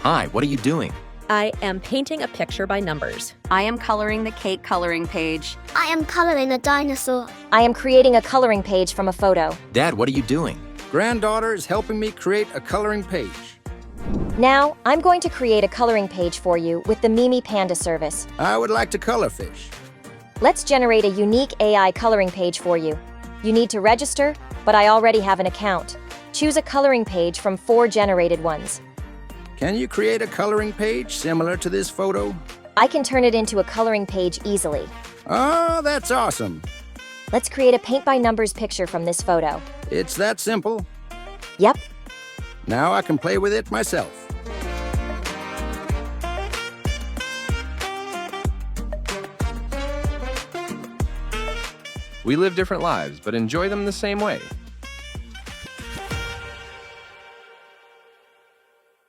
Hi, what are you doing? I am painting a picture by numbers. I am coloring the cake coloring page. I am coloring a dinosaur. I am creating a coloring page from a photo. Dad, what are you doing? Granddaughter is helping me create a coloring page. Now, I'm going to create a coloring page for you with the Mimi Panda service. I would like to color fish. Let's generate a unique AI coloring page for you. You need to register, but I already have an account. Choose a coloring page from 4 generated ones. Can you create a coloring page similar to this photo? I can turn it into a coloring page easily. Oh, that's awesome. Let's create a paint by numbers picture from this photo. It's that simple. Yep. Now I can play with it myself. We live different lives, but enjoy them the same way.